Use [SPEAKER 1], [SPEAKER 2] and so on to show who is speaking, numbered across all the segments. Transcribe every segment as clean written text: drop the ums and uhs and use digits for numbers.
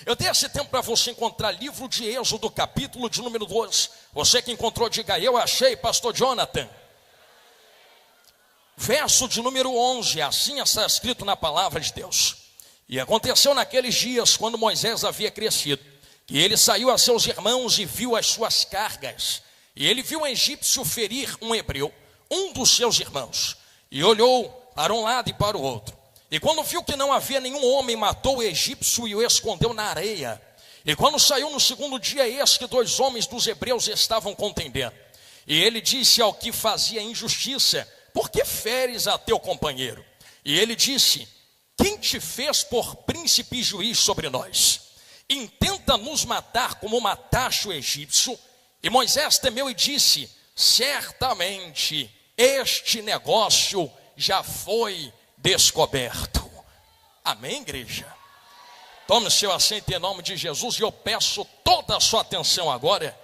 [SPEAKER 1] Eu dei esse tempo para você encontrar livro de Êxodo, capítulo de número 2. Você que encontrou, diga: eu achei, pastor Jonathan. Verso de número 11, assim está escrito na palavra de Deus. E aconteceu naqueles dias, quando Moisés havia crescido, que ele saiu a seus irmãos e viu as suas cargas. E ele viu um egípcio ferir um hebreu, um dos seus irmãos, e olhou para um lado e para o outro. E quando viu que não havia nenhum homem, matou o egípcio e o escondeu na areia. E quando saiu no segundo dia, eis que 2 homens dos hebreus estavam contendendo. E ele disse ao que fazia injustiça: por que feres a teu companheiro? E ele disse: quem te fez por príncipe e juiz sobre nós? Intenta nos matar como mataste o egípcio. E Moisés temeu e disse: certamente este negócio já foi descoberto. Amém, igreja? Tome seu assento em nome de Jesus. E eu peço toda a sua atenção agora,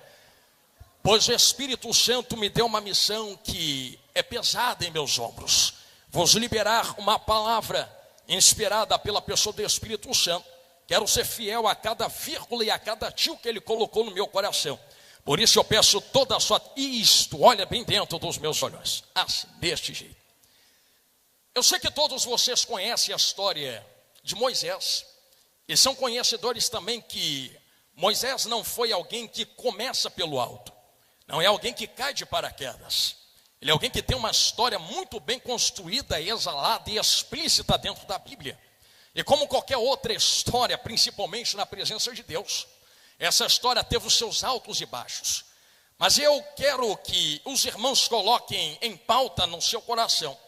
[SPEAKER 1] pois o Espírito Santo me deu uma missão que é pesada em meus ombros. Vou liberar uma palavra inspirada pela pessoa do Espírito Santo. Quero ser fiel a cada vírgula e a cada tio que ele colocou no meu coração. Por isso eu peço toda a sua... Isto, olha bem dentro dos meus olhos. Assim, deste jeito. Eu sei que todos vocês conhecem a história de Moisés. E são conhecedores também que Moisés não foi alguém que começa pelo alto. Não é alguém que cai de paraquedas. Ele é alguém que tem uma história muito bem construída, exalada e explícita dentro da Bíblia. E como qualquer outra história, principalmente na presença de Deus, essa história teve os seus altos e baixos. Mas eu quero que os irmãos coloquem em pauta no seu coração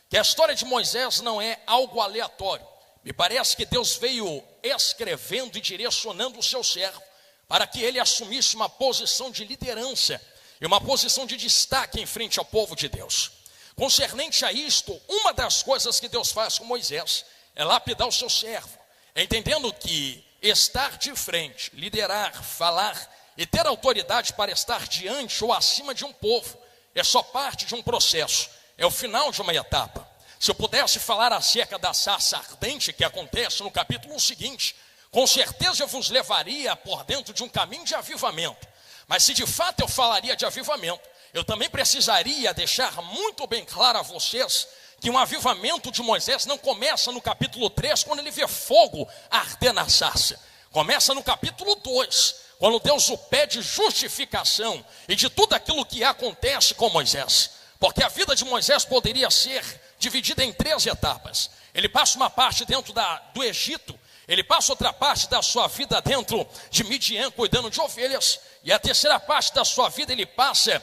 [SPEAKER 1] que a história de Moisés não é algo aleatório. Me parece que Deus veio escrevendo e direcionando o seu servo para que ele assumisse uma posição de liderança e uma posição de destaque em frente ao povo de Deus. Concernente a isto, uma das coisas que Deus faz com Moisés é lapidar o seu servo, entendendo que estar de frente, liderar, falar e ter autoridade para estar diante ou acima de um povo é só parte de um processo, é o final de uma etapa. Se eu pudesse falar acerca da sarça ardente que acontece no capítulo seguinte, com certeza eu vos levaria por dentro de um caminho de avivamento. Mas se de fato eu falaria de avivamento, eu também precisaria deixar muito bem claro a vocês que um avivamento de Moisés não começa no capítulo 3, quando ele vê fogo arder na sarça. Começa no capítulo 2, quando Deus o pede justificação e de tudo aquilo que acontece com Moisés. Porque a vida de Moisés poderia ser dividida em 3 etapas. Ele passa uma parte dentro do Egito, ele passa outra parte da sua vida dentro de Midian, cuidando de ovelhas, e a terceira parte da sua vida ele passa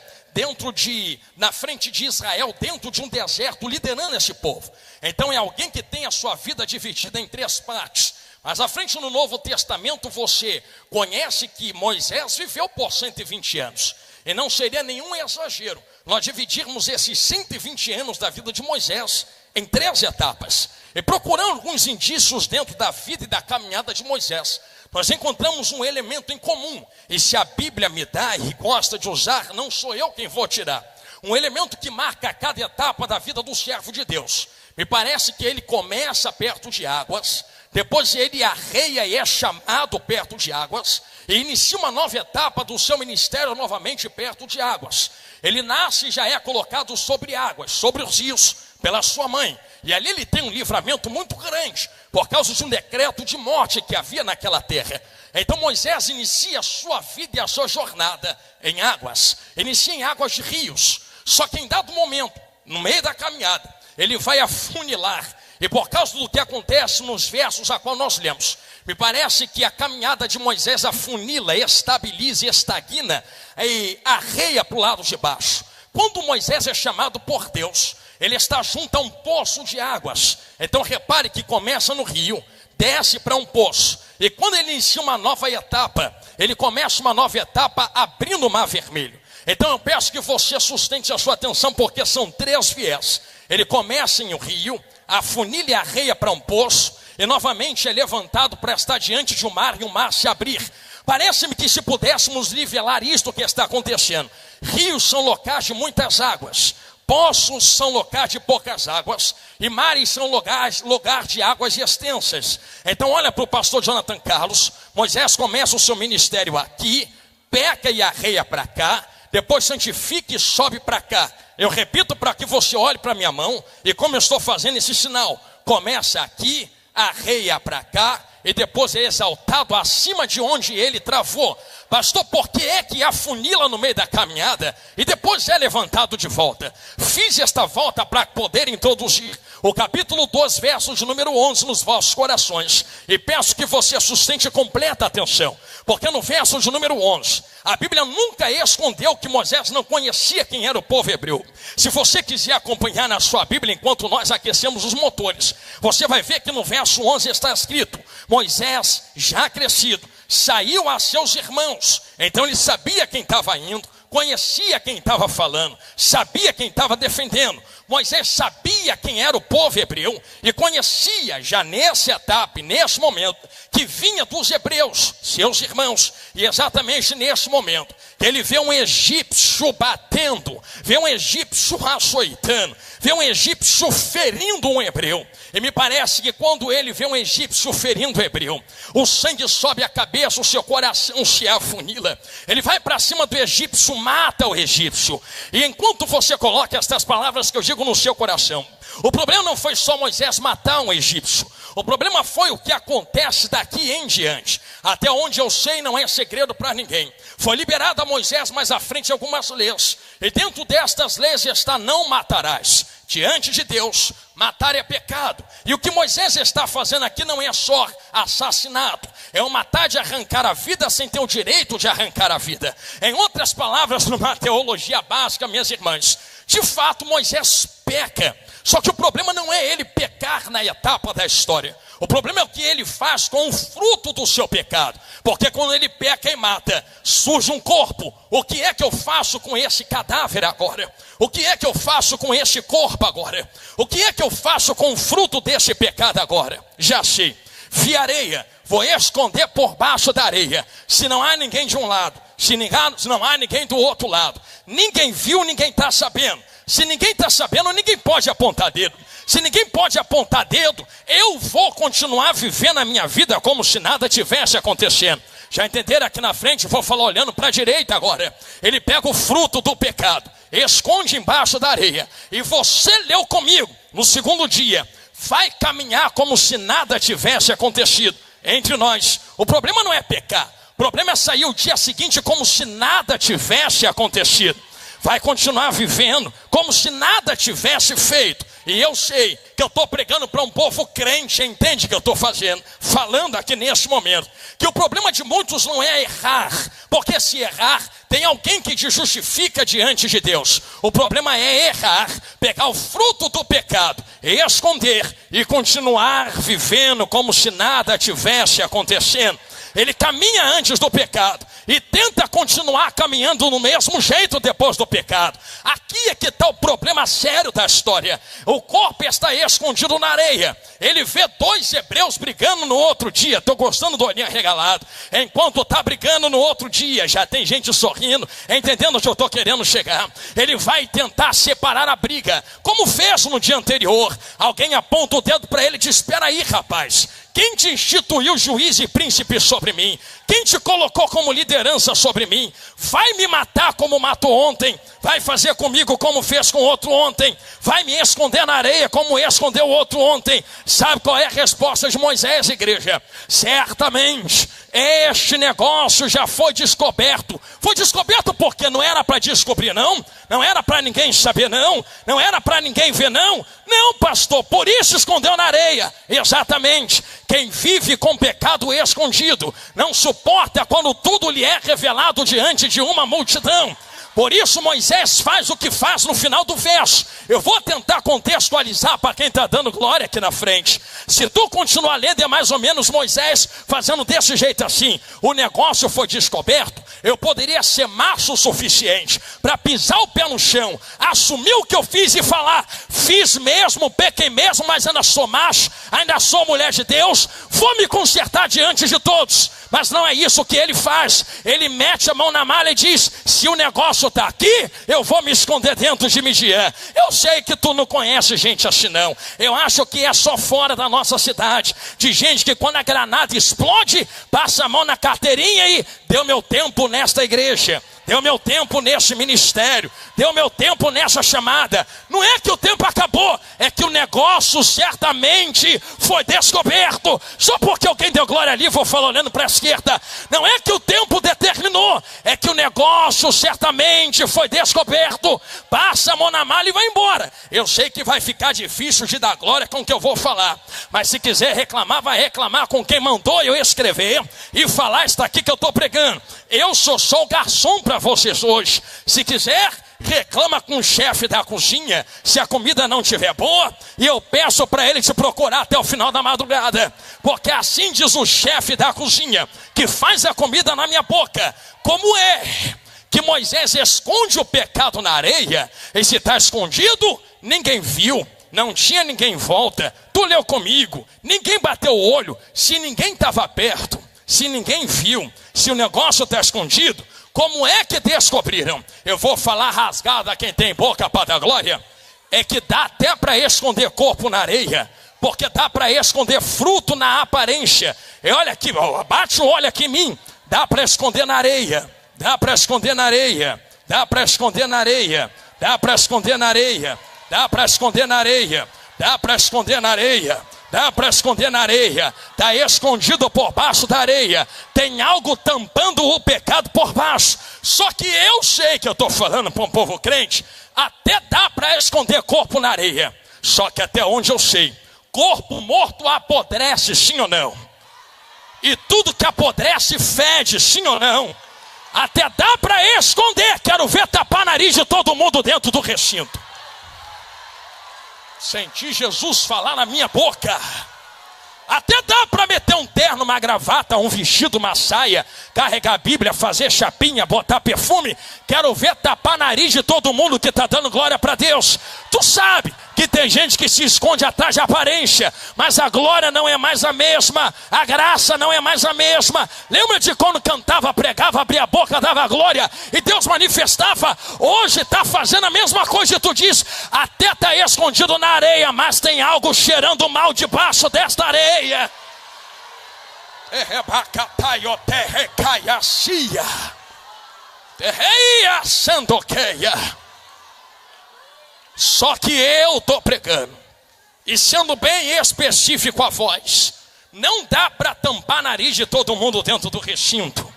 [SPEAKER 1] na frente de Israel, dentro de um deserto, liderando esse povo. Então é alguém que tem a sua vida dividida em 3 partes. Mas à frente no Novo Testamento você conhece que Moisés viveu por 120 anos. E não seria nenhum exagero nós dividirmos esses 120 anos da vida de Moisés em 3 etapas. E procurando alguns indícios dentro da vida e da caminhada de Moisés, nós encontramos um elemento em comum. E se a Bíblia me dá e gosta de usar, não sou eu quem vou tirar. Um elemento que marca cada etapa da vida do servo de Deus. Me parece que ele começa perto de águas, depois ele arreia e é chamado perto de águas, e inicia uma nova etapa do seu ministério novamente perto de águas. Ele nasce e já é colocado sobre águas, sobre os rios, pela sua mãe. E ali ele tem um livramento muito grande, por causa de um decreto de morte que havia naquela terra. Então Moisés inicia a sua vida e a sua jornada em águas, inicia em águas de rios. Só que em dado momento, no meio da caminhada, ele vai afunilar. E por causa do que acontece nos versos a qual nós lemos, me parece que a caminhada de Moisés afunila, estabiliza e estagna e arreia para o lado de baixo. Quando Moisés é chamado por Deus, ele está junto a um poço de águas. Então repare que começa no rio, desce para um poço. E quando ele inicia uma nova etapa, ele começa uma nova etapa abrindo o Mar Vermelho. Então eu peço que você sustente a sua atenção, porque são 3 viés. Ele começa em um rio, afunila e arreia para um poço, e novamente é levantado para estar diante de um mar e o mar se abrir. Parece-me que se pudéssemos nivelar isto que está acontecendo, rios são locais de muitas águas, Poços são lugar de poucas águas, e mares são lugar de águas extensas. Então olha para o pastor Jonathan Carlos. Moisés começa o seu ministério aqui, peca e arreia para cá, depois santifica e sobe para cá. Eu repito para que você olhe para a minha mão, e como eu estou fazendo esse sinal, começa aqui, arreia para cá, e depois é exaltado acima de onde ele travou. Pastor, por que é que afunila no meio da caminhada e depois é levantado de volta? Fiz esta volta para poder introduzir o capítulo 2, versos de número 11 nos vossos corações. E peço que você sustente completa atenção, porque no verso de número 11, a Bíblia nunca escondeu que Moisés não conhecia quem era o povo hebreu. Se você quiser acompanhar na sua Bíblia enquanto nós aquecemos os motores, você vai ver que no verso 11 está escrito: Moisés, já crescido, saiu a seus irmãos. Então ele sabia quem estava indo, conhecia quem estava falando, sabia quem estava defendendo. Moisés sabia quem era o povo hebreu e conhecia já nessa etapa, nesse momento, que vinha dos hebreus, seus irmãos. E exatamente nesse momento, ele vê um egípcio batendo, vê um egípcio açoitando, vê um egípcio ferindo um hebreu. E me parece que quando ele vê um egípcio ferindo um hebreu, o sangue sobe a cabeça, o seu coração se afunila. Ele vai para cima do egípcio, mata o egípcio. E enquanto você coloca estas palavras que eu digo no seu coração, o problema não foi só Moisés matar um egípcio. O problema foi o que acontece daqui em diante. Até onde eu sei, não é segredo para ninguém. Foi liberado a Moisés mais à frente algumas leis. E dentro destas leis está: não matarás. Diante de Deus, matar é pecado. E o que Moisés está fazendo aqui não é só assassinato, é o matar de arrancar a vida sem ter o direito de arrancar a vida. Em outras palavras, numa teologia básica, minhas irmãs, de fato Moisés peca. Só que o problema não é ele pecar na etapa da história. O problema é o que ele faz com o fruto do seu pecado. Porque quando ele peca e mata, surge um corpo. O que é que eu faço com esse cadáver agora? O que é que eu faço com esse corpo agora? O que é que eu faço com o fruto desse pecado agora? Já sei. Vi areia, vou esconder por baixo da areia. Se não há ninguém de um lado, se não há ninguém do outro lado, ninguém viu, ninguém está sabendo. Se ninguém está sabendo, ninguém pode apontar dedo. Se ninguém pode apontar dedo, eu vou continuar vivendo a minha vida como se nada tivesse acontecendo. Já entenderam aqui na frente? Vou falar olhando para a direita agora. Ele pega o fruto do pecado, esconde embaixo da areia. E você leu comigo, no segundo dia, vai caminhar como se nada tivesse acontecido entre nós. O problema não é pecar, o problema é sair o dia seguinte como se nada tivesse acontecido. Vai continuar vivendo como se nada tivesse feito. E eu sei que eu estou pregando para um povo crente, entende o que eu estou fazendo, falando aqui nesse momento, que o problema de muitos não é errar, porque se errar, tem alguém que te justifica diante de Deus. O problema é errar, pegar o fruto do pecado, esconder e continuar vivendo como se nada tivesse acontecendo. Ele caminha antes do pecado e tenta continuar caminhando no mesmo jeito depois do pecado. Aqui é que está o problema sério da história. O corpo está escondido na areia. Ele vê dois hebreus brigando no outro dia. Estou gostando do olhinho arregalado. Enquanto está brigando no outro dia, já tem gente sorrindo, entendendo onde eu estou querendo chegar. Ele vai tentar separar a briga, como fez no dia anterior. Alguém aponta o dedo para ele e diz: espera aí, rapaz. Quem te instituiu juiz e príncipe sobre mim? Quem te colocou como liderança sobre mim? Vai me matar como matou ontem? Vai fazer comigo como fez com outro ontem? Vai me esconder na areia como escondeu o outro ontem? Sabe qual é a resposta de Moisés, igreja? Certamente este negócio já foi descoberto. Foi descoberto porque não era para descobrir, não? Não era para ninguém saber, não? Não era para ninguém ver, não? Não, pastor, por isso escondeu na areia. Exatamente. Quem vive com pecado escondido não suporta quando tudo lhe é revelado diante de uma multidão. Por isso Moisés faz o que faz no final do verso. Eu vou tentar contextualizar para quem está dando glória aqui na frente. Se tu continuar lendo, é mais ou menos Moisés fazendo desse jeito assim. O negócio foi descoberto, Eu poderia ser macho o suficiente para pisar o pé no chão, assumir o que eu fiz e falar: fiz mesmo, pequei mesmo, mas ainda sou macho, ainda sou mulher de Deus, vou me consertar diante de todos. Mas não é isso que ele faz. Ele mete a mão na mala e diz: se o negócio está aqui, eu vou me esconder dentro de Midian. Eu sei que tu não conhece gente assim não. Eu acho que é só fora da nossa cidade, de gente que quando a granada explode, passa a mão na carteirinha e deu meu tempo nesta igreja, deu meu tempo nesse ministério, deu meu tempo nessa chamada. Não é que o tempo acabou, é que o negócio certamente foi descoberto. Só porque alguém deu glória ali, vou falar olhando para a esquerda. Não é que o tempo determinou, é que o negócio certamente foi descoberto. Passa a mão na mala e vai embora. Eu sei que vai ficar difícil de dar glória com o que eu vou falar, mas se quiser reclamar, vai reclamar com quem mandou eu escrever e falar isso aqui que eu estou pregando. Eu sou só o garçom para vocês hoje. Se quiser, reclama com o chefe da cozinha se a comida não estiver boa, e eu peço para ele te procurar até o final da madrugada, porque assim diz o chefe da cozinha que faz a comida na minha boca. Como é que Moisés esconde o pecado na areia, e se está escondido, ninguém viu, não tinha ninguém em volta, tu leu comigo, ninguém bateu o olho, se ninguém estava perto, se ninguém viu, se o negócio está escondido, como é que descobriram? Eu vou falar rasgado a quem tem boca para dar glória. É que dá até para esconder corpo na areia, porque dá para esconder fruto na aparência. E olha aqui, bate o olho aqui em mim, dá para esconder na areia, dá para esconder na areia, dá para esconder na areia, dá para esconder na areia, dá para esconder na areia, dá para esconder na areia. Dá para esconder na areia, está escondido por baixo da areia, tem algo tampando o pecado por baixo. Só que eu sei que eu estou falando para um povo crente, até dá para esconder corpo na areia, só que até onde eu sei, corpo morto apodrece, sim ou não? E tudo que apodrece fede, sim ou não? Até dá para esconder, quero ver tapar nariz de todo mundo dentro do recinto. Senti Jesus falar na minha boca. Até dá para meter um terno, uma gravata, um vestido, uma saia, carregar a Bíblia, fazer chapinha, botar perfume. Quero ver tapar nariz de todo mundo que está dando glória para Deus. Tu sabe que tem gente que se esconde atrás de aparência, mas a glória não é mais a mesma, a graça não é mais a mesma. Lembra de quando cantava, pregava, abria a boca, dava glória e Deus manifestava? Hoje está fazendo a mesma coisa e tu diz, até está escondido na areia, mas tem algo cheirando mal debaixo desta areia. Só que eu estou pregando, e sendo bem específico a voz, não dá para tampar nariz de todo mundo dentro do recinto,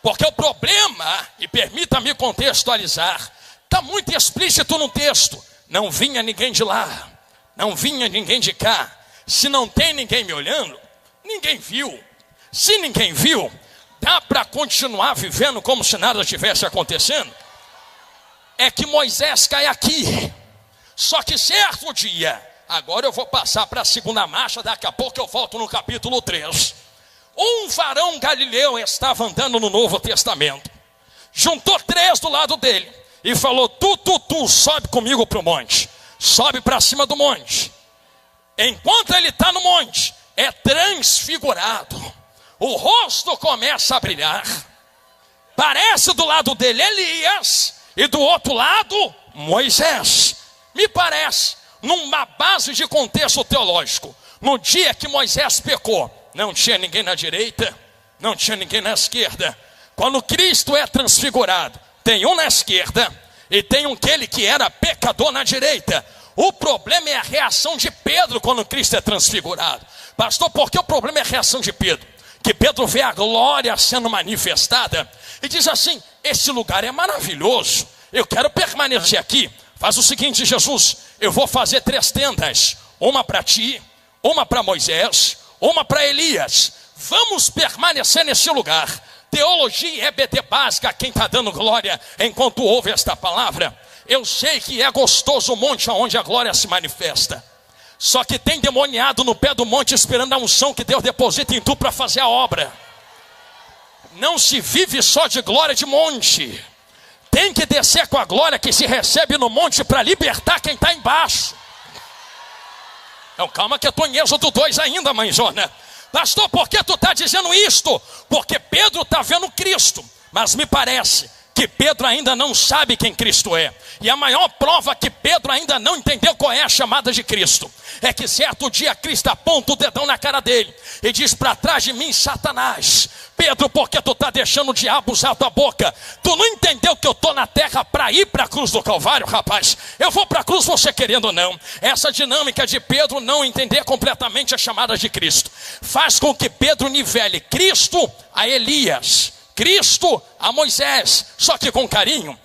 [SPEAKER 1] porque o problema, e permita-me contextualizar, está muito explícito no texto. Não vinha ninguém de lá, não vinha ninguém de cá. Se não tem ninguém me olhando, ninguém viu. Se ninguém viu, dá para continuar vivendo como se nada estivesse acontecendo? É que Moisés cai aqui. Só que certo dia, agora eu vou passar para a segunda marcha, daqui a pouco eu volto no capítulo 3. Um varão galileu estava andando no Novo Testamento. Juntou 3 do lado dele e falou: tu, sobe comigo para o monte. Sobe para cima do monte. Enquanto ele está no monte, é transfigurado. O rosto começa a brilhar. Parece do lado dele Elias e do outro lado Moisés. Me parece, numa base de contexto teológico, no dia que Moisés pecou, não tinha ninguém na direita, não tinha ninguém na esquerda. Quando Cristo é transfigurado, tem um na esquerda e tem aquele que era pecador na direita. O problema é a reação de Pedro quando Cristo é transfigurado. Pastor, por que o problema é a reação de Pedro? Que Pedro vê a glória sendo manifestada e diz assim: esse lugar é maravilhoso, eu quero permanecer aqui. Faz o seguinte, Jesus, eu vou fazer 3 tendas, uma para ti, uma para Moisés, uma para Elias. Vamos permanecer nesse lugar. Teologia e EBD básica, quem está dando glória enquanto ouve esta palavra. Eu sei que é gostoso o monte onde a glória se manifesta. Só que tem demoniado no pé do monte esperando a unção que Deus deposita em tu para fazer a obra. Não se vive só de glória de monte. Tem que descer com a glória que se recebe no monte para libertar quem está embaixo. Então calma que eu estou em Êxodo 2 ainda, mãezona. Pastor, por que tu está dizendo isto? Porque Pedro está vendo Cristo. Mas me parece que Pedro ainda não sabe quem Cristo é. E a maior prova que Pedro ainda não entendeu qual é a chamada de Cristo é que certo dia Cristo aponta o dedão na cara dele e diz: para trás de mim, Satanás. Pedro, por que tu está deixando o diabo usar a tua boca? Tu não entendeu que eu estou na terra para ir para a cruz do Calvário, rapaz? Eu vou para a cruz você querendo ou não. Essa dinâmica de Pedro não entender completamente a chamada de Cristo faz com que Pedro nivele Cristo a Elias, Cristo a Moisés, só que com carinho.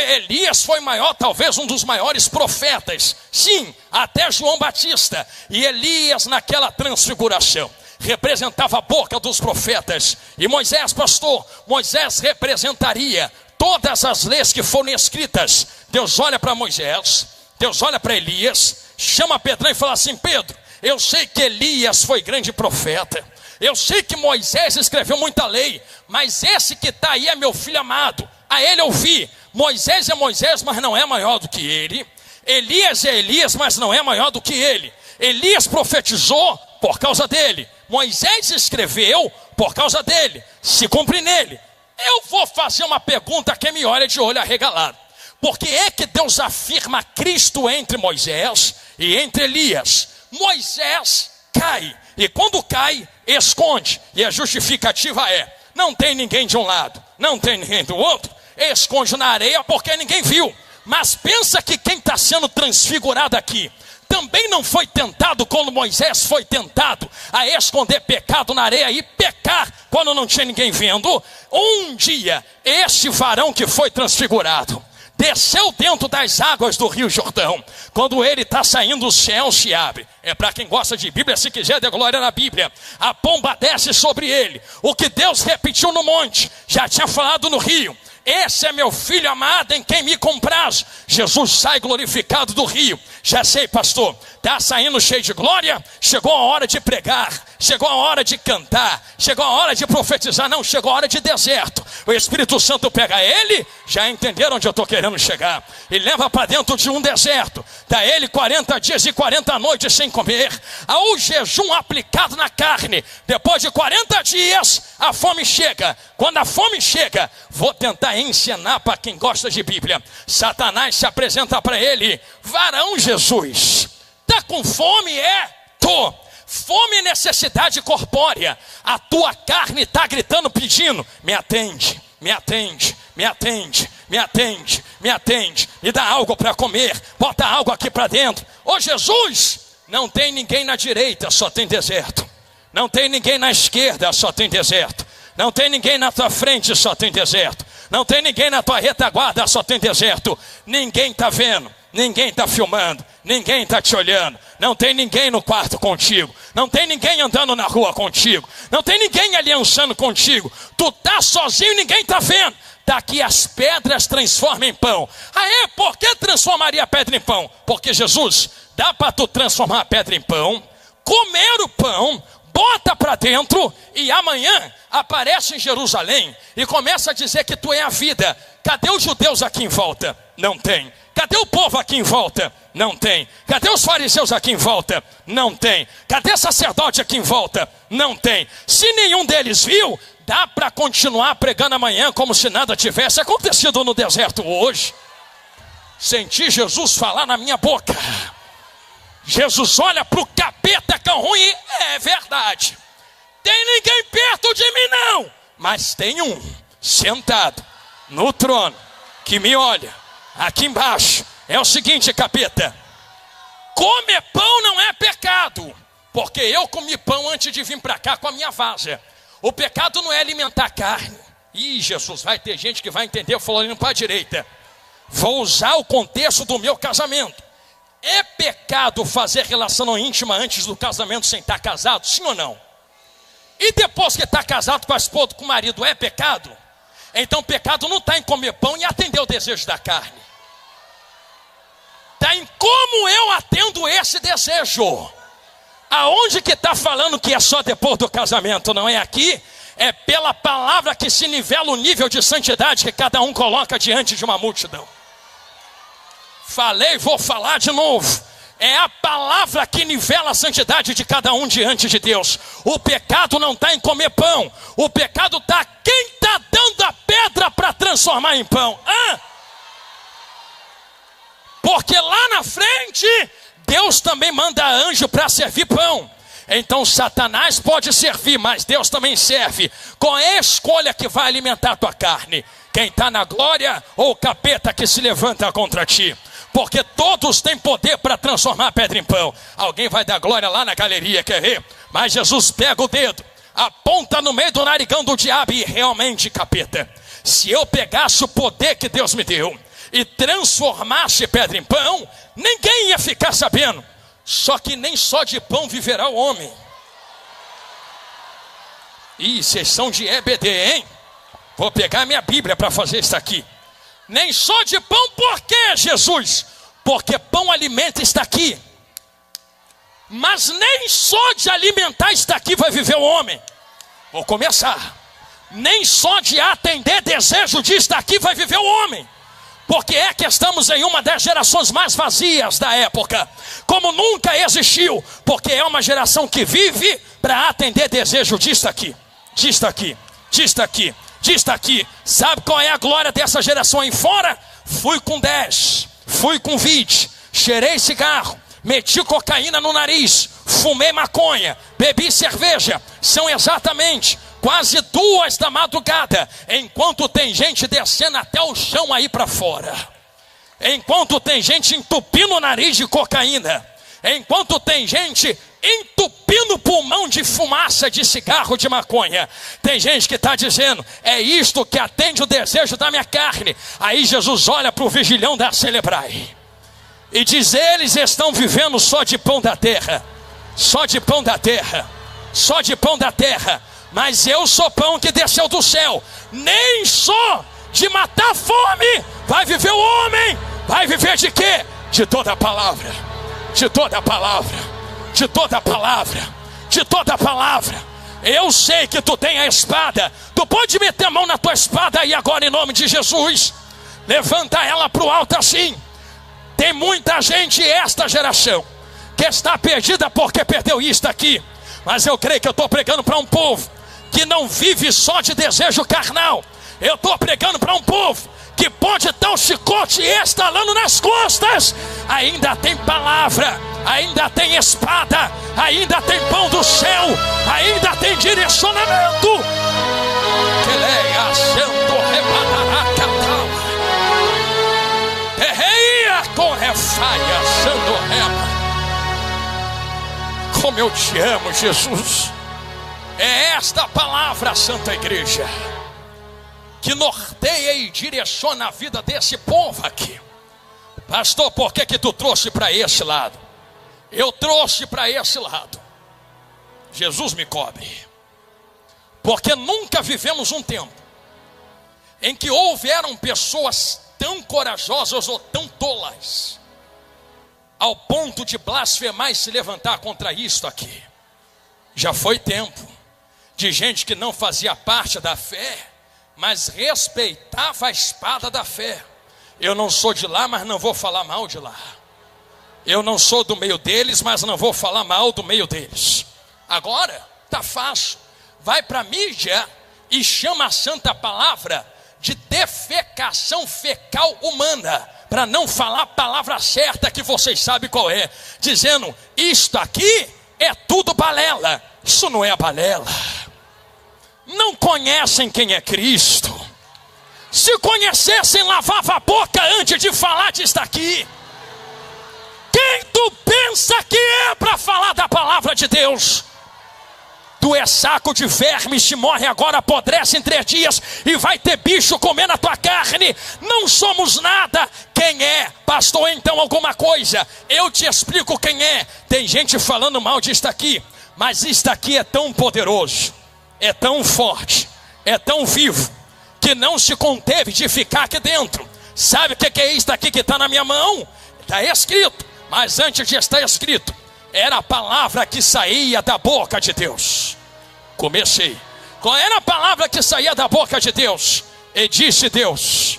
[SPEAKER 1] Elias foi maior, talvez um dos maiores profetas, sim, até João Batista. E Elias naquela transfiguração representava a boca dos profetas. E Moisés, pastor, Moisés representaria todas as leis que foram escritas. Deus olha para Moisés, Deus olha para Elias, chama Pedrão e fala assim: Pedro, eu sei que Elias foi grande profeta, eu sei que Moisés escreveu muita lei, mas esse que está aí é meu filho amado, a ele eu vi. Moisés é Moisés, mas não é maior do que ele. Elias é Elias, mas não é maior do que ele. Elias profetizou por causa dele. Moisés escreveu por causa dele. Se cumpre nele. Eu vou fazer uma pergunta que me olha de olho arregalado. Por que é que Deus afirma Cristo entre Moisés e entre Elias? Moisés cai, e quando cai, esconde. E a justificativa é: não tem ninguém de um lado, não tem ninguém do outro. Esconde na areia porque ninguém viu. Mas pensa que quem está sendo transfigurado aqui também não foi tentado quando Moisés foi tentado a esconder pecado na areia e pecar quando não tinha ninguém vendo. Um dia este varão que foi transfigurado desceu dentro das águas do Rio Jordão. Quando ele está saindo, o céu se abre. É para quem gosta de Bíblia, se quiser der glória na Bíblia. A pomba desce sobre ele. O que Deus repetiu no monte, já tinha falado no rio: esse é meu filho amado em quem me comprazo. Jesus sai glorificado do rio. Já sei, pastor, está saindo cheio de glória. Chegou a hora de pregar, chegou a hora de cantar, chegou a hora de profetizar. Não, chegou a hora de deserto. O Espírito Santo pega ele. Já entenderam onde eu estou querendo chegar? E leva para dentro de um deserto. Dá ele 40 dias e 40 noites sem comer. Ao jejum aplicado na carne. Depois de 40 dias, a fome chega. Quando a fome chega, vou tentar ensinar para quem gosta de Bíblia. Satanás se apresenta para ele: varão Jesus, tá com fome? Tô. Fome é necessidade corpórea. A tua carne está gritando, pedindo: me atende, me atende, me atende, me atende, me atende, me dá algo para comer, bota algo aqui para dentro. Ô Jesus, não tem ninguém na direita, só tem deserto. Não tem ninguém na esquerda, só tem deserto. Não tem ninguém na tua frente, só tem deserto. Não tem ninguém na tua retaguarda, só tem deserto. Ninguém está vendo, ninguém está filmando, ninguém está te olhando. Não tem ninguém no quarto contigo. Não tem ninguém andando na rua contigo. Não tem ninguém aliançando contigo. Tu tá sozinho e ninguém está vendo. Daqui as pedras transformam em pão. Ah, é? Por que transformaria a pedra em pão? Porque Jesus, dá para tu transformar a pedra em pão, comer o pão, bota para dentro e amanhã aparece em Jerusalém e começa a dizer que tu é a vida. Cadê os judeus aqui em volta? Não tem. Cadê o povo aqui em volta? Não tem. Cadê os fariseus aqui em volta? Não tem. Cadê sacerdote aqui em volta? Não tem. Se nenhum deles viu, dá para continuar pregando amanhã como se nada tivesse acontecido no deserto hoje. Senti Jesus falar na minha boca. Jesus olha para o capeta que é ruim e é verdade. Tem ninguém perto de mim não, mas tem um sentado no trono que me olha aqui embaixo. É o seguinte, capeta: comer pão não é pecado, porque eu comi pão antes de vir para cá com a minha vaza. O pecado não é alimentar carne. Ih, Jesus, vai ter gente que vai entender falando para a direita. Vou usar o contexto do meu casamento. É pecado fazer relação íntima antes do casamento sem estar casado? Sim ou não? E depois que está casado com a esposa, com o marido, é pecado? Então pecado não está em comer pão e atender o desejo da carne. Está em como eu atendo esse desejo. Aonde que está falando que é só depois do casamento? Não é aqui? É pela palavra palavra que se nivela o nível de santidade que cada um coloca diante de uma multidão. Falei, vou falar de novo. É a palavra que nivela a santidade de cada um diante de Deus. O pecado não está em comer pão. O pecado está quem está dando a pedra para transformar em pão. Porque lá na frente, Deus também manda anjo para servir pão. Então Satanás pode servir, mas Deus também serve. Qual é a escolha que vai alimentar a tua carne? Quem está na glória ou o capeta que se levanta contra ti? Porque todos têm poder para transformar a pedra em pão. Alguém vai dar glória lá na galeria, quer ver? Mas Jesus pega o dedo, aponta no meio do narigão do diabo e realmente, capeta, se eu pegasse o poder que Deus me deu e transformasse pedra em pão, ninguém ia ficar sabendo. Só que nem só de pão viverá o homem. Ih, vocês são de EBD, hein? Vou pegar minha Bíblia para fazer isso aqui. Nem só de pão, por quê, Jesus? Porque pão alimenta está aqui. Mas nem só de alimentar está aqui vai viver o homem. Vou começar. Nem só de atender desejo de estar aqui vai viver o homem. Porque é que estamos em uma das gerações mais vazias da época, como nunca existiu, porque é uma geração que vive para atender desejo disto aqui, disto aqui, disto aqui, disto aqui. Sabe qual é a glória dessa geração aí fora? Fui com 10, fui com 20, cheirei cigarro, meti cocaína no nariz, fumei maconha, bebi cerveja. São exatamente quase 2 da madrugada, enquanto tem gente descendo até o chão aí para fora, enquanto tem gente entupindo o nariz de cocaína, enquanto tem gente entupindo o pulmão de fumaça de cigarro de maconha, tem gente que está dizendo, é isto que atende o desejo da minha carne. Aí Jesus olha para o vigilhão da Celebrai e diz, eles estão vivendo só de pão da terra, só de pão da terra, só de pão da terra. Mas eu sou pão que desceu do céu. Nem só de matar a fome vai viver o homem. Vai viver de quê? De toda a palavra, de toda a palavra, de toda a palavra, de toda a palavra. Eu sei que tu tem a espada. Tu pode meter a mão na tua espada aí agora em nome de Jesus. Levanta ela para o alto assim. Tem muita gente, esta geração, que está perdida porque perdeu isto aqui. Mas eu creio que eu estou pregando para um povo que não vive só de desejo carnal. Eu estou pregando para um povo que pode estar um chicote estalando nas costas. Ainda tem palavra, ainda tem espada, ainda tem pão do céu, ainda tem direcionamento. Como eu te amo, Jesus. É esta palavra, Santa Igreja, que norteia e direciona a vida desse povo aqui. Pastor, por que tu trouxe para esse lado? Eu trouxe para esse lado. Jesus me cobre. Porque nunca vivemos um tempo em que houveram pessoas tão corajosas ou tão tolas ao ponto de blasfemar e se levantar contra isto aqui. Já foi tempo de gente que não fazia parte da fé, mas respeitava a espada da fé. Eu não sou de lá, mas não vou falar mal de lá. Eu não sou do meio deles, mas não vou falar mal do meio deles. Agora, tá fácil. Vai para a mídia e chama a santa palavra de defecação fecal humana, para não falar a palavra certa que vocês sabem qual é, dizendo, isto aqui é tudo balela. Isso não é balela. Não conhecem quem é Cristo. Se conhecessem, lavava a boca antes de falar disso aqui. Quem tu pensa que é para falar da palavra de Deus? Tu é saco de vermes, te morre agora, apodrece em 3 dias e vai ter bicho comendo a tua carne. Não somos nada. Quem é? Pastor, então alguma coisa. Eu te explico quem é. Tem gente falando mal disso aqui, mas isto aqui é tão poderoso, é tão forte, é tão vivo, que não se conteve de ficar aqui dentro. Sabe o que é isto aqui que está na minha mão? Está escrito, mas antes de estar escrito, era a palavra que saía da boca de Deus. Comecei Qual era a palavra que saía da boca de Deus? E disse Deus: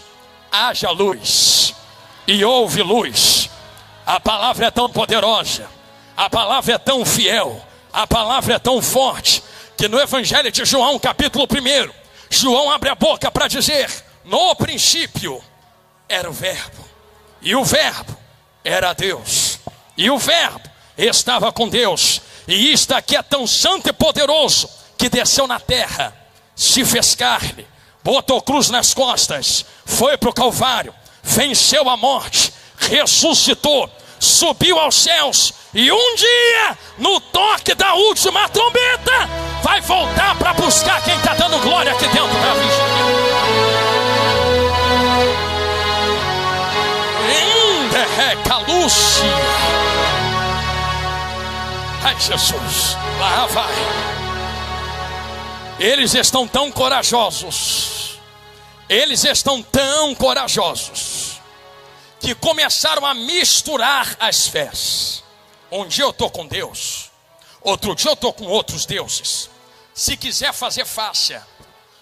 [SPEAKER 1] haja luz, e houve luz. A palavra é tão poderosa, a palavra é tão fiel, a palavra é tão forte, que no Evangelho de João, capítulo 1, João abre a boca para dizer: no princípio era o Verbo, e o Verbo era Deus, e o Verbo estava com Deus. E isto aqui é tão santo e poderoso, que desceu na terra, se fez carne, botou cruz nas costas, foi para o Calvário, venceu a morte, ressuscitou, subiu aos céus, e um dia, no toque da última trombeta, vai voltar para buscar quem está dando glória aqui dentro da vigília. Ai, Jesus, lá vai. Eles estão tão corajosos, que começaram a misturar as fés. Um dia eu estou com Deus, outro dia eu estou com outros deuses. Se quiser fazer, faça.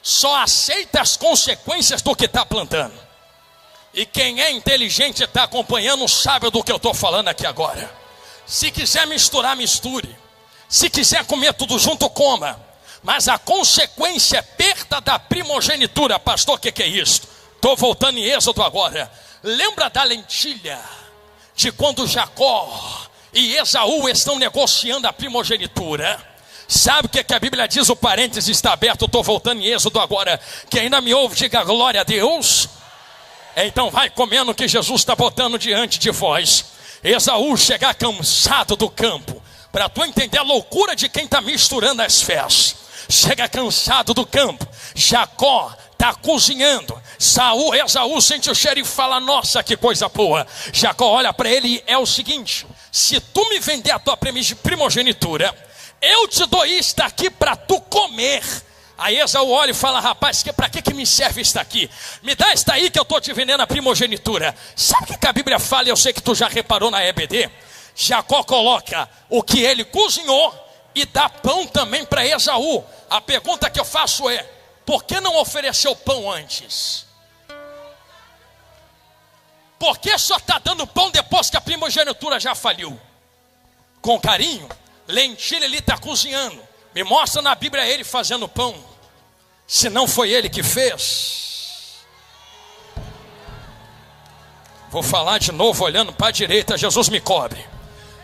[SPEAKER 1] Só aceita as consequências do que está plantando. E quem é inteligente está acompanhando, sabe do que eu estou falando aqui agora. Se quiser misturar, misture. Se quiser comer tudo junto, coma. Mas a consequência é perda da primogenitura. Pastor, o que é isso? Estou voltando em Êxodo agora. Lembra da lentilha? De quando Jacó e Esaú estão negociando a primogenitura. Sabe o que a Bíblia diz? O parênteses está aberto. Estou voltando em Êxodo agora. Quem ainda me ouve, diga glória a Deus. Então vai comendo o que Jesus está botando diante de vós. Esaú chegar cansado do campo. Para tu entender a loucura de quem está misturando as fés. Chega cansado do campo. Jacó está cozinhando. Esaú sente o cheiro e fala: nossa, que coisa boa. Jacó olha para ele e é o seguinte: se tu me vender a tua primogenitura, eu te dou isto aqui para tu comer. Aí Esaú olha e fala: rapaz, para que me serve isso aqui? Me dá isso aí que eu estou te vendendo a primogenitura. Sabe o que a Bíblia fala? Eu sei que tu já reparou na EBD. Jacó coloca o que ele cozinhou e dá pão também para Esaú. A pergunta que eu faço é: por que não ofereceu pão antes? Por que só está dando pão depois que a primogenitura já faliu? Com carinho, lentilha ele está cozinhando. Me mostra na Bíblia ele fazendo pão. Se não foi ele que fez. Vou falar de novo olhando para a direita, Jesus me cobre.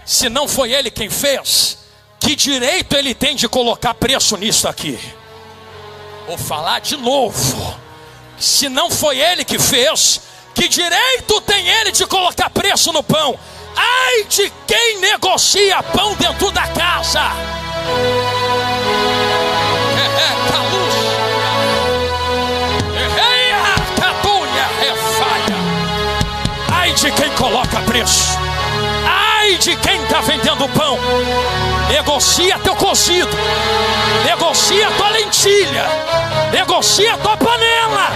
[SPEAKER 1] Se não foi ele quem fez, que direito ele tem de colocar preço nisso aqui? Vou falar de novo. Se não foi ele que fez, que direito tem ele de colocar preço no pão? Ai de quem negocia pão dentro da casa. Ai de quem coloca preço. Ai de quem está vendendo pão. Negocia teu cozido, negocia tua lentilha, negocia tua panela,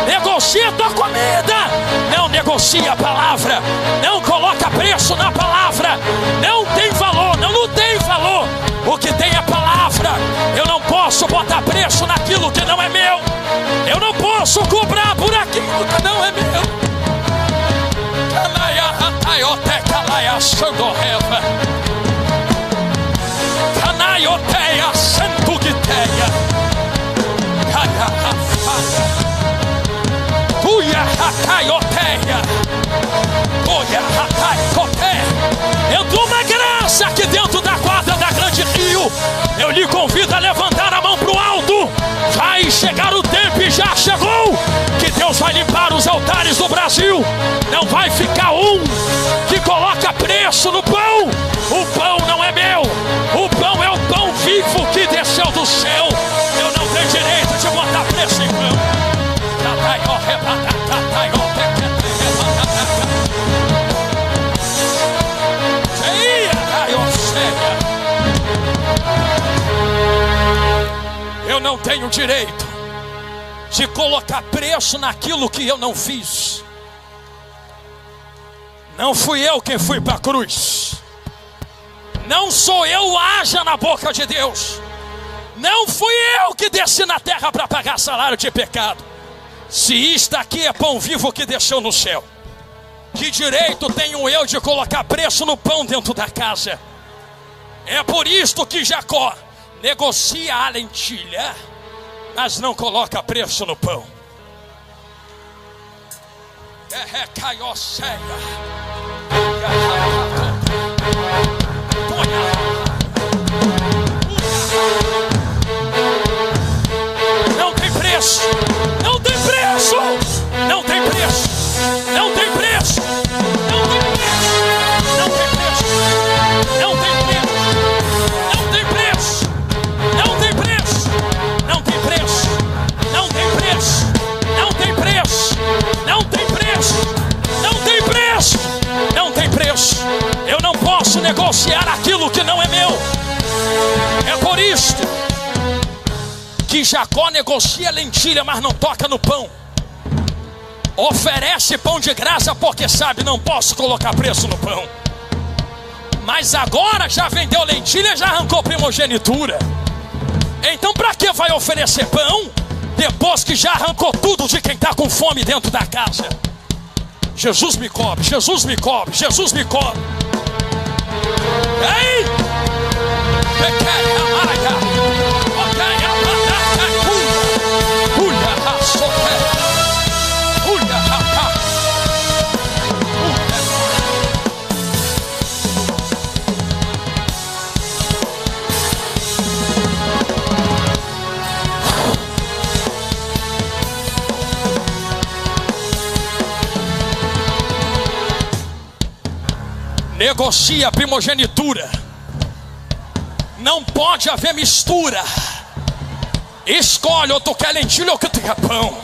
[SPEAKER 1] negocia tua comida. Não negocia a palavra, não coloca preço na palavra. Não tem valor, não tem valor. O que tem é palavra. Eu não posso botar preço naquilo que não é meu. Eu não posso cobrar por aquilo que não é meu. Canaioteia, Santuguiteia, Tuia Hacaioteia, Tuia Hacaioteia. Entrou uma graça aqui dentro da quadra da Grande Rio. Eu lhe convido a levantar a mão para o alto. Vai chegar o tempo e já chegou, que Deus vai limpar os altares do Brasil. Não vai ficar um que coloca preço no pão. O pão não é meu. O pão é o pão vivo que desceu do céu. Eu não tenho direito de botar preço em pão. Eu não tenho direito de colocar preço naquilo que eu não fiz. Não fui eu quem fui para a cruz. Não sou eu, haja na boca de Deus. Não fui eu que desci na terra para pagar salário de pecado. Se isto aqui é pão vivo que desceu no céu, que direito tenho eu de colocar preço no pão dentro da casa? É por isto que Jacó negocia a lentilha, mas não coloca preço no pão. Não tem preço, não tem preço, não tem preço, não tem preço, não tem preço, não tem preço, não tem preço, não tem preço, não tem preço, não tem preço, não tem preço, não tem preço, não tem preço, não tem preço. Eu não posso negociar aquilo que não é meu. É por isso que Jacó negocia lentilha, mas não toca no pão. Oferece pão de graça porque sabe, não posso colocar preço no pão. Mas agora já vendeu lentilha, já arrancou primogenitura. Então para que vai oferecer pão depois que já arrancou tudo de quem está com fome dentro da casa? Jesus me cobre, Jesus me cobre, Jesus me cobre. Ei! Negocia a primogenitura. Não pode haver mistura. Escolhe, ou tu quer lentilha ou tu quer pão.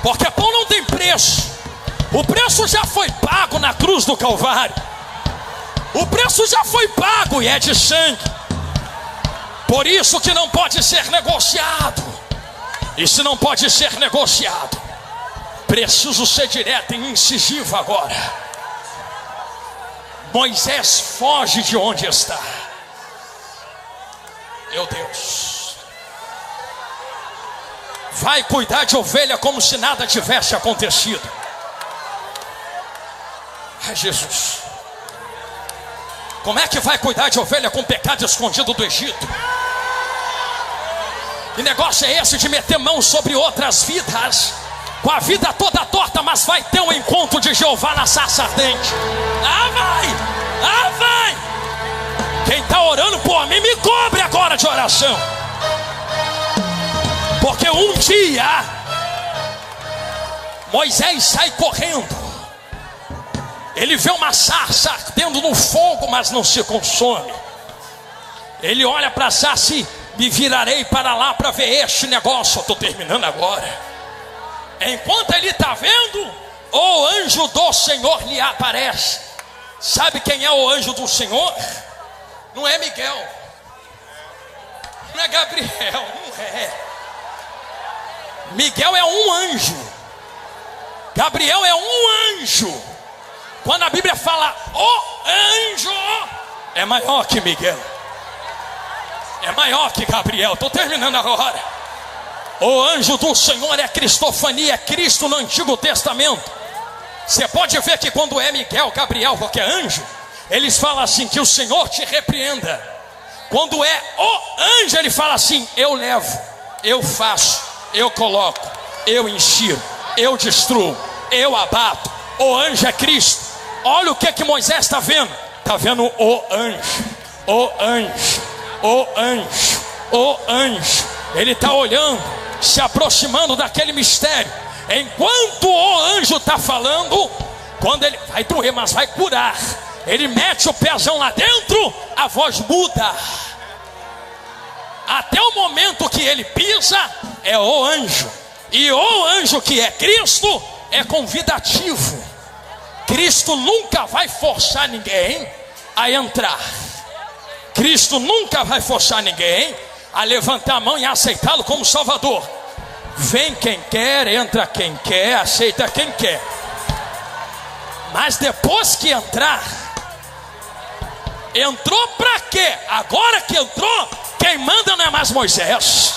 [SPEAKER 1] Porque pão não tem preço. O preço já foi pago na cruz do Calvário. O preço já foi pago e é de sangue. Por isso que não pode ser negociado. E se não pode ser negociado, preciso ser direto e incisivo agora. Moisés foge de onde está. Meu Deus. Vai cuidar de ovelha como se nada tivesse acontecido. Ai, Jesus. Como é que vai cuidar de ovelha com pecado escondido do Egito? Que negócio é esse de meter mão sobre outras vidas? Com a vida toda torta, mas vai ter um encontro de Jeová na sarça ardente. Ah, vai! Ah, vai! Quem está orando por mim, me cobre agora de oração. Porque um dia Moisés sai correndo. Ele vê uma sarça ardendo no fogo, mas não se consome. Ele olha para a sarça e me virarei para lá para ver este negócio. Eu estou terminando agora. Enquanto ele está vendo, o anjo do Senhor lhe aparece. Sabe quem é o anjo do Senhor? Não é Miguel, não é Gabriel, não é. Miguel é um anjo, Gabriel é um anjo. Quando a Bíblia fala o anjo, é maior que Miguel, é maior que Gabriel. Estou terminando agora. O anjo do Senhor é cristofania, é Cristo no Antigo Testamento. Você pode ver que quando é Miguel, Gabriel, qualquer anjo, eles falam assim, que o Senhor te repreenda. Quando é o anjo, ele fala assim, eu levo, eu faço, eu coloco, eu insiro, eu destruo, eu abato. O anjo é Cristo. Olha o que Moisés está vendo. Está vendo o anjo, o anjo, o anjo, o anjo. Ele está olhando, se aproximando daquele mistério. Enquanto o anjo está falando, quando ele vai doer, mas vai curar, ele mete o pezão lá dentro, a voz muda. Até o momento que ele pisa, é o anjo. E o anjo que é Cristo é convidativo. Cristo nunca vai forçar ninguém a entrar. Cristo nunca vai forçar ninguém a levantar a mão e aceitá-lo como Salvador. Vem quem quer, entra quem quer, aceita quem quer. Mas depois que entrar, entrou para quê? Agora que entrou, Quem manda não é mais Moisés.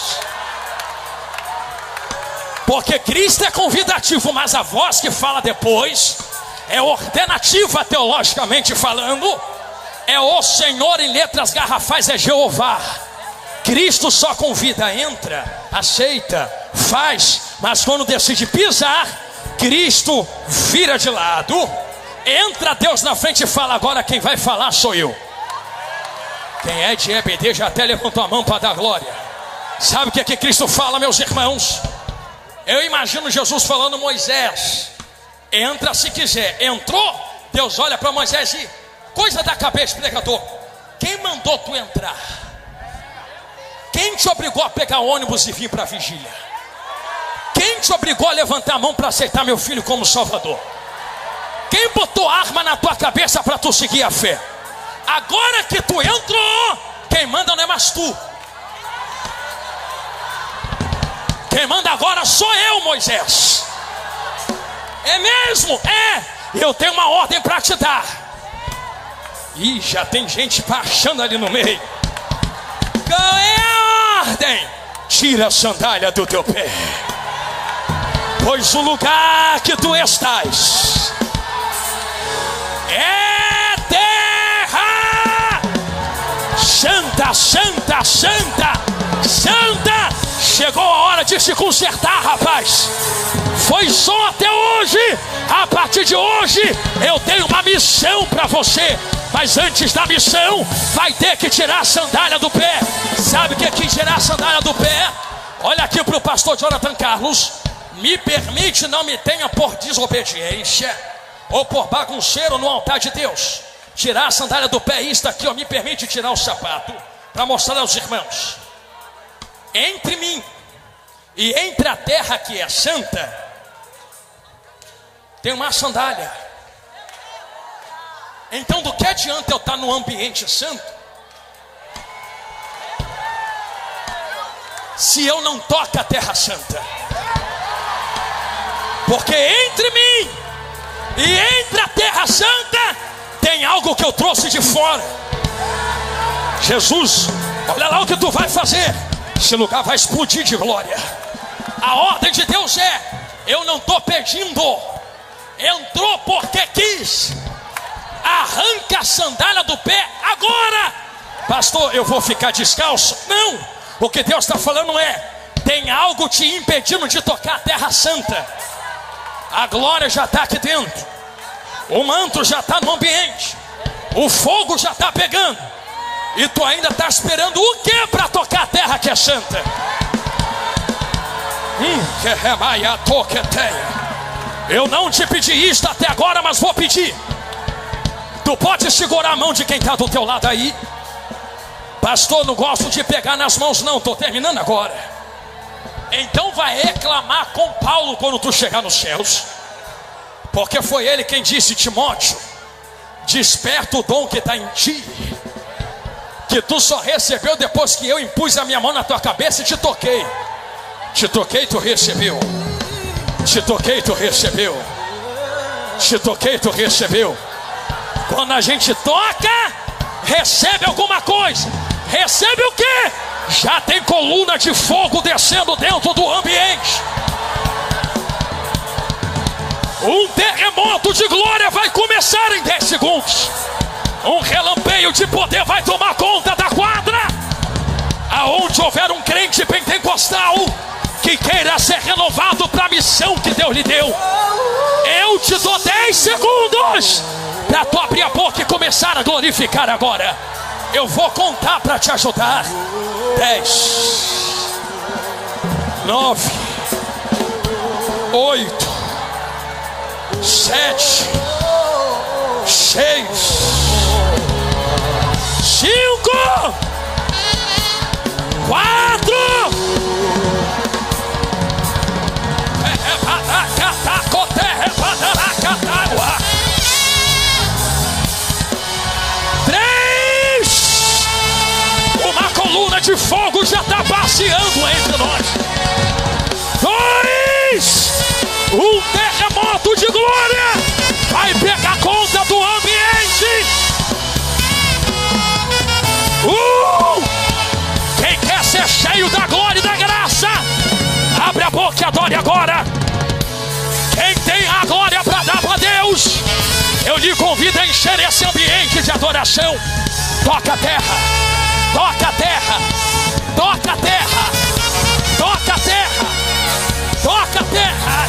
[SPEAKER 1] Porque Cristo é convidativo, mas a voz que fala depois é ordenativa teologicamente falando. É o Senhor em letras garrafais, é Jeová. Cristo só convida, entra, aceita, faz. Mas quando decide pisar, Cristo vira de lado. Entra Deus na frente e fala: agora quem vai falar sou eu. Quem é de EBD já até levantou a mão para dar glória. Sabe o que é que Cristo fala, meus irmãos? Eu imagino Jesus falando: Moisés, entra se quiser. Entrou, Deus olha para Moisés e coisa da cabeça, pregador: quem mandou tu entrar? Quem te obrigou a pegar ônibus e vir para a vigília? Quem te obrigou a levantar a mão para aceitar meu filho como Salvador? Quem botou arma na tua cabeça para tu seguir a fé? Agora que tu entrou, quem manda não é mais tu. Quem manda agora sou eu, Moisés. É mesmo? É. Eu tenho uma ordem para te dar. Ih, já tem gente baixando ali no meio. Qual é a ordem? Tira a sandália do teu pé, pois o lugar que tu estás é terra santa, santa, santa, santa. Chegou a hora de se consertar, rapaz. Foi só até hoje. A partir de hoje eu tenho uma missão para você. Mas antes da missão, vai ter que tirar a sandália do pé. Sabe o que é que tirar a sandália do pé? Olha aqui para o pastor Jonathan Carlos. Me permite, não me tenha por desobediência ou por bagunceiro no altar de Deus. Tirar a sandália do pé, isto aqui, ó, me permite tirar o sapato para mostrar aos irmãos. Entre mim e entre a terra que é santa, tem uma sandália. Então do que adianta eu estar no ambiente santo se eu não toco a terra santa? Porque entre mim e entre a terra santa tem algo que eu trouxe de fora. Jesus, olha lá o que tu vai fazer. Esse lugar vai explodir de glória. A ordem de Deus é: eu não estou pedindo, entrou porque quis. Arranca a sandália do pé agora. Pastor, eu vou ficar descalço? Não, o que Deus está falando é: tem algo te impedindo de tocar a terra santa. A glória já está aqui dentro, o manto já está no ambiente, o fogo já está pegando, e tu ainda está esperando o que para tocar a terra que é santa? Eu não te pedi isto até agora, mas vou pedir. Tu pode segurar a mão de quem está do teu lado aí? Pastor, não gosto de pegar nas mãos não, estou terminando agora. Então vai reclamar com Paulo quando tu chegar nos céus, porque foi ele quem disse: Timóteo, desperta o dom que está em ti, que tu só recebeu depois que eu impus a minha mão na tua cabeça e te toquei. Te toquei, tu recebeu. Te toquei, tu recebeu. Te toquei, tu recebeu. Quando a gente toca, recebe alguma coisa. Recebe o quê? Já tem coluna de fogo descendo dentro do ambiente. Um terremoto de glória vai começar em 10 segundos. Um relampeio de poder vai tomar conta da quadra. Aonde houver um crente pentecostal que queira ser renovado para a missão que Deus lhe deu, eu te dou 10 segundos para tu abrir a boca e começar a glorificar agora. Eu vou contar para te ajudar. 10, 9, 8, 7, 6, 5, 4. Uma coluna de fogo já está passeando entre nós. 2, um terremoto de glória vai pegar conta do ambiente. adore agora. Quem tem a glória para dar para Deus, eu lhe convido a encher esse ambiente de adoração. Toca a terra, toca a terra, toca a terra, toca a terra, toca a terra.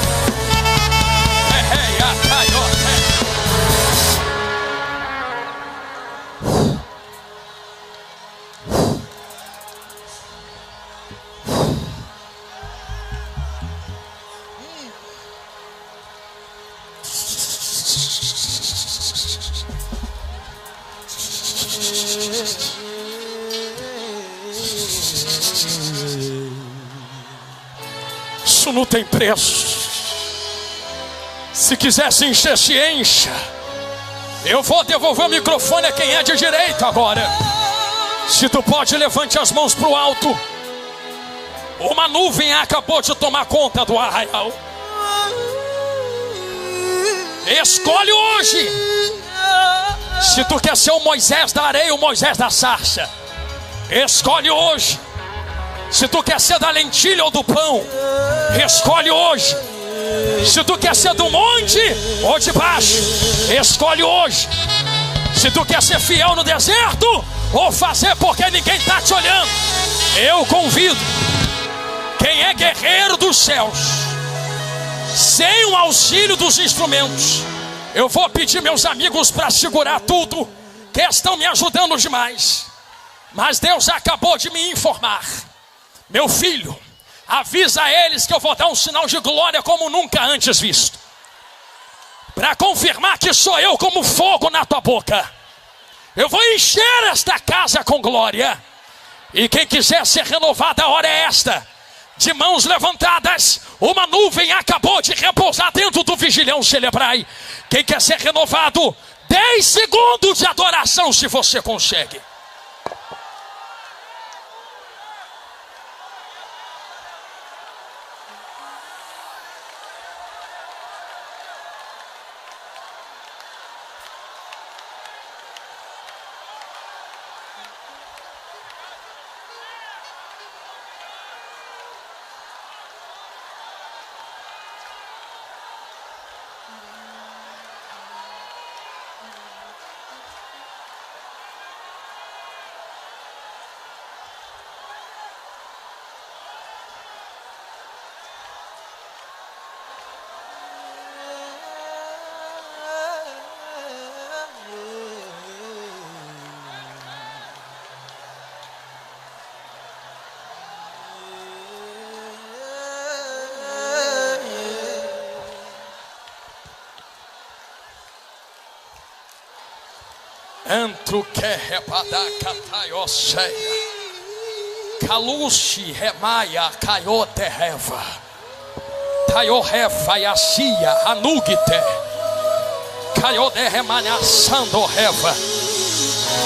[SPEAKER 1] Isso não tem preço. Se quiser se encher, se encha. Eu vou devolver o microfone a quem é de direito agora. Se tu pode, levante as mãos para o alto. Uma nuvem acabou de tomar conta do arraial. Escolhe hoje. Se tu quer ser o Moisés da areia, o Moisés da sarça, escolhe hoje. Se tu quer ser da lentilha ou do pão, escolhe hoje. Se tu quer ser do monte ou de baixo, escolhe hoje. Se tu quer ser fiel no deserto ou fazer porque ninguém está te olhando, eu convido quem é guerreiro dos céus, sem o auxílio dos instrumentos. Eu vou pedir meus amigos para segurar tudo, que estão me ajudando demais. Mas Deus acabou de me informar. Meu filho, avisa a eles que eu vou dar um sinal de glória como nunca antes visto, para confirmar que sou eu como fogo na tua boca. Eu vou encher esta casa com glória. E quem quiser ser renovado, a hora é esta. De mãos levantadas, uma nuvem acabou de repousar dentro do vigilhão Celebrai. Quem quer ser renovado, 10 segundos de adoração, se você consegue. Entro que rebadaca taioseia, caluche remaia caiote reva, taioreva yacia anugite, caiode remanhaçando reva.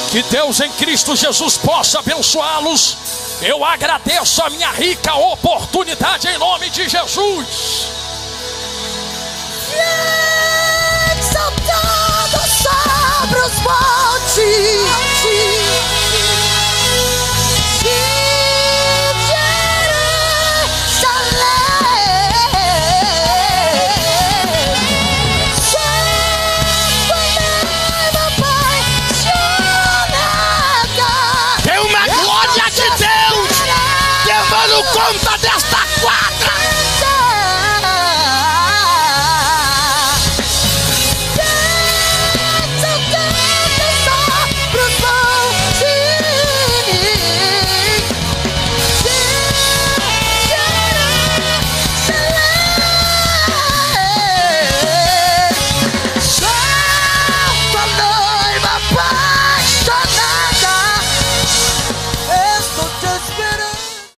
[SPEAKER 1] Que Deus em Cristo Jesus possa abençoá-los. Eu agradeço a minha rica oportunidade em nome de Jesus.
[SPEAKER 2] Exaltado sobre os montes,
[SPEAKER 3] tem uma glória de Deus tomando conta desta